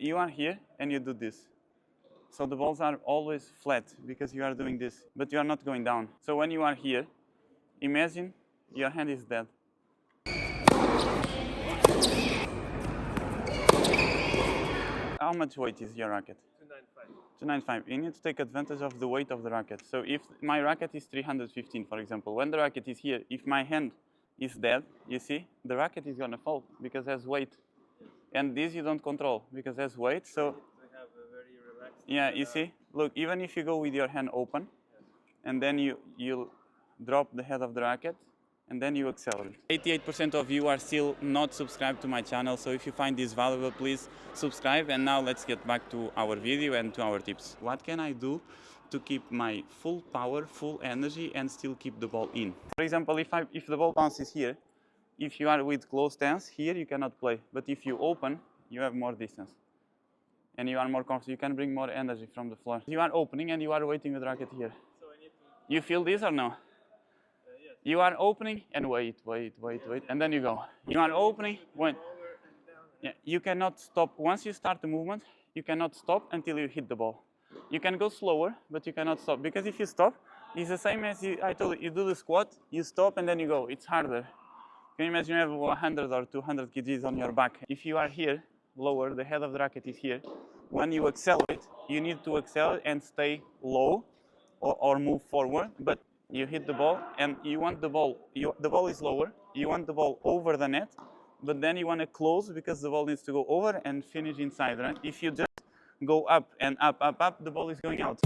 you are here and you do this. So the balls are always flat because you are doing this, but you are not going down. So when you are here, imagine your hand is dead. How much weight is your racket? 295. 295. You need to take advantage of the weight of the racket. So if my racket is 315, for example, when the racket is here, if my hand is dead, you see, the racket is gonna fall because it has weight. And this you don't control because it has weight. So We have a very relaxed. yeah, you see, look, even if you go with your hand open, and then you'll drop the head of the racket, and then you accelerate. 88% of you are still not subscribed to my channel, so if you find this valuable, please subscribe. And now let's get back to our video and to our tips. What can I do to keep my full power, full energy, and still keep the ball in? For example, if the ball bounces here, if you are with close stance, here you cannot play. But if you open, you have more distance. And you are more comfortable, you can bring more energy from the floor. You are opening and you are waiting with the racket here. So I need to. You feel this or no? Yes. You are opening and wait, and then you go. You are opening, wait. Over and down. Yeah, you cannot stop. Once you start the movement, you cannot stop until you hit the ball. You can go slower, but you cannot stop. Because if you stop, it's the same as I told you do the squat, you stop and then you go. It's harder. Can you imagine you have 100 or 200 kgs on your back? If you are here, lower, the head of the racket is here. When you accelerate, you need to accelerate and stay low or move forward, but you hit the ball and you want the ball, the ball is lower, you want the ball over the net, but then you want to close because the ball needs to go over and finish inside, right? If you just go up and up, the ball is going out.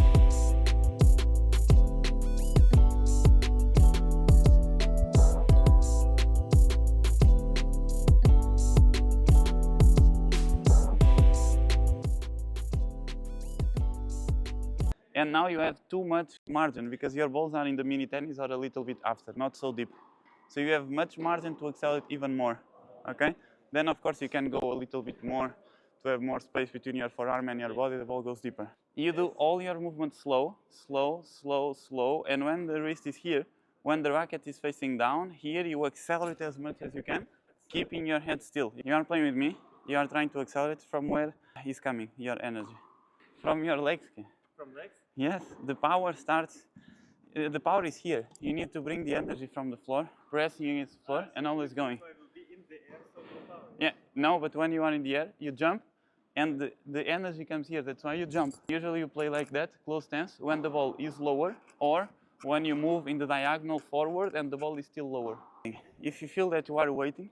And now you have too much margin because your balls are in the mini tennis or a little bit after, not so deep. So you have much margin to accelerate even more, okay? Then of course you can go a little bit more to have more space between your forearm and your body, the ball goes deeper. You do all your movements slow, and when the wrist is here, when the racket is facing down, here you accelerate as much as you can, keeping your head still. You are playing with me, you are trying to accelerate from where is coming, your energy. From your legs. From legs? Yes, the power starts, the power is here. You need to bring the energy from the floor, pressing against the floor, and always going. So it will be in the air, so no power. Yeah, no, but when you are in the air, you jump, and the energy comes here. That's why you jump. Usually you play like that, close stance, when the ball is lower, or when you move in the diagonal forward and the ball is still lower. If you feel that you are waiting,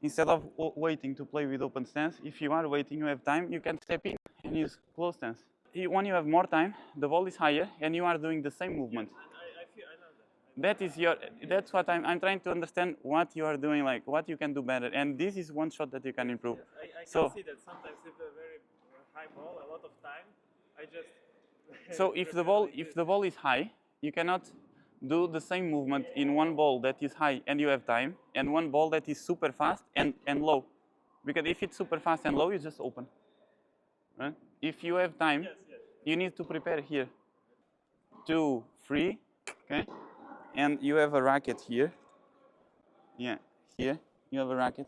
instead of waiting to play with open stance, if you are waiting, you have time, you can step in and use close stance. When you have more time, the ball is higher and you are doing the same movement. I know that. That's what I'm trying to understand what you are doing, like what you can do better. And this is one shot that you can improve. Yes, I can see that sometimes with a very high ball, a lot of time, I just. So if the ball is high, you cannot do the same movement in one ball that is high and you have time, and one ball that is super fast and low. Because if it's super fast and low, you just open. Right? If you have time, you need to prepare here. 2, 3, okay? And you have a racket here. Yeah, here you have a racket.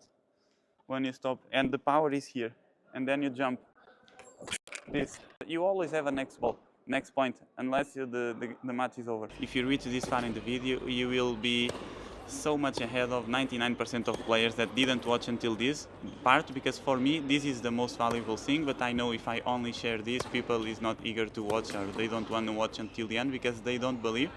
When you stop, and the power is here. And then you jump. This. You always have a next ball, next point, unless the match is over. If you reach this far in the video, you will be so much ahead of 99% of players that didn't watch until this part, because for me this is the most valuable thing. But I know if I only share this, people is not eager to watch, or they don't want to watch until the end because they don't believe.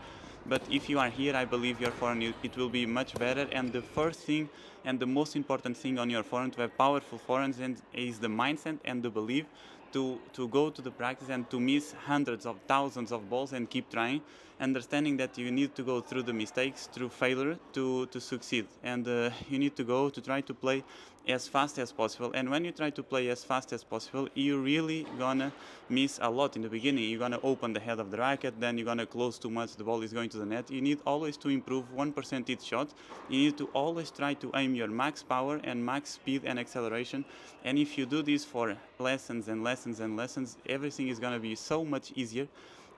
But if you are here, I believe your forehand, it will be much better. And the first thing and the most important thing on your forehand to have powerful forehands is the mindset and the belief to go to the practice and to miss hundreds of thousands of balls and keep trying, understanding that you need to go through the mistakes, through failure to succeed. And you need to go to try to play as fast as possible. And when you try to play as fast as possible, you're really gonna miss a lot in the beginning. You're gonna open the head of the racket, then you're gonna close too much, the ball is going to the net. You need always to improve 1% each shot. You need to always try to aim your max power and max speed and acceleration. And if you do this for lessons and lessons and lessons, everything is gonna be so much easier.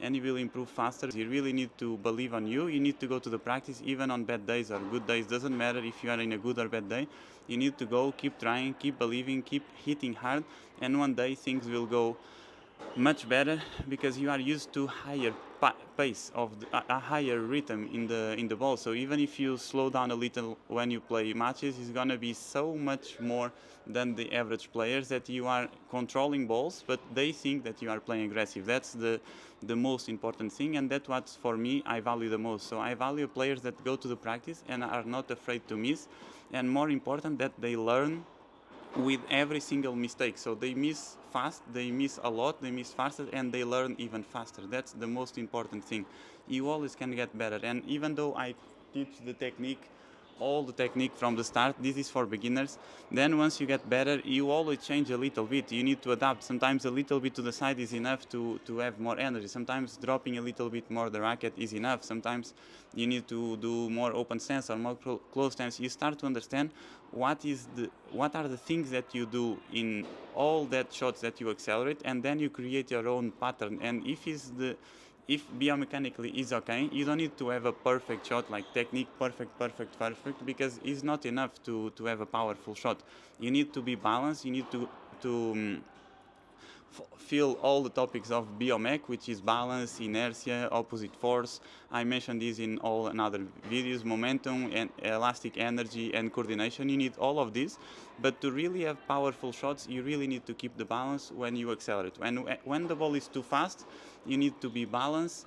and you will improve faster. You really need to believe on you. You need to go to the practice even on bad days or good days. Doesn't matter if you are in a good or bad day. You need to go, keep trying, keep believing, keep hitting hard, and one day things will go much better because you are used to higher pace of a higher rhythm in the ball. So even if you slow down a little when you play matches, it's gonna be so much more than the average players that you are controlling balls, but they think that you are playing aggressive. That's the most important thing, and that's what for me I value the most. So I value players that go to the practice and are not afraid to miss, and more important that they learn with every single mistake. So they miss fast, they miss a lot, they miss faster, and they learn even faster. That's the most important thing. You always can get better. And even though I teach the technique, all the technique from the start, this is for beginners. Then once you get better, you always change a little bit. You need to adapt. Sometimes a little bit to the side is enough to have more energy. Sometimes dropping a little bit more the racket is enough. Sometimes you need to do more open stance or more close stance. You start to understand what are the things that you do in all that shots that you accelerate, and then you create your own pattern. And if biomechanically is okay, you don't need to have a perfect shot, like technique perfect, because it's not enough to have a powerful shot. You need to be balanced, you need to feel all the topics of biomech, which is balance, inertia, opposite force. I mentioned this in all another videos, momentum and elastic energy and coordination. You need all of this, but to really have powerful shots, you really need to keep the balance when you accelerate. When the ball is too fast, you need to be balanced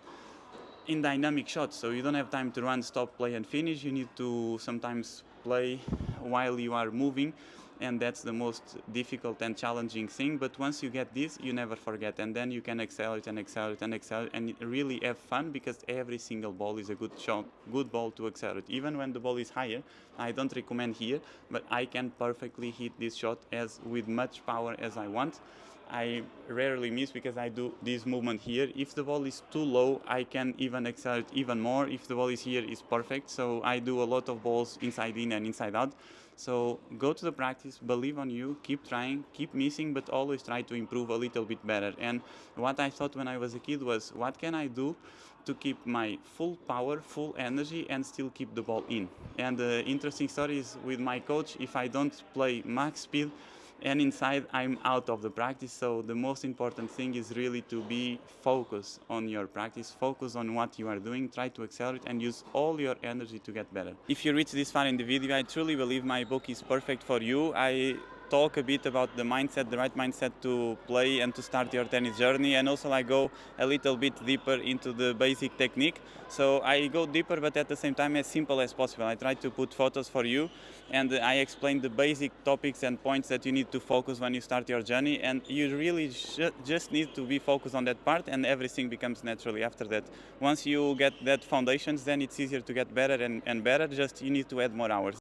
in dynamic shots, so you don't have time to run, stop, play, and finish. You need to sometimes play while you are moving, and that's the most difficult and challenging thing. But once you get this, you never forget, and then you can accelerate and accelerate and accelerate and really have fun, because every single ball is a good shot, good ball to accelerate. Even when the ball is higher, I don't recommend here, but I can perfectly hit this shot with much power as I want. I rarely miss because I do this movement here. If the ball is too low, I can even accelerate even more. If the ball is here, it's perfect. So I do a lot of balls inside in and inside out. So go to the practice, believe on you, keep trying, keep missing, but always try to improve a little bit better. And what I thought when I was a kid was, what can I do to keep my full power, full energy, and still keep the ball in? And the interesting story is with my coach, if I don't play max speed and inside, I'm out of the practice. So the most important thing is really to be focused on your practice, focus on what you are doing, try to accelerate and use all your energy to get better. If you reach this far in the video, I truly believe my book is perfect for you. I talk a bit about the mindset, the right mindset to play and to start your tennis journey, and also I go a little bit deeper into the basic technique. So I go deeper, but at the same time as simple as possible. I try to put photos for you, and I explain the basic topics and points that you need to focus when you start your journey, and you really just need to be focused on that part, and everything becomes naturally after that. Once you get that foundations, then it's easier to get better and better. Just you need to add more hours.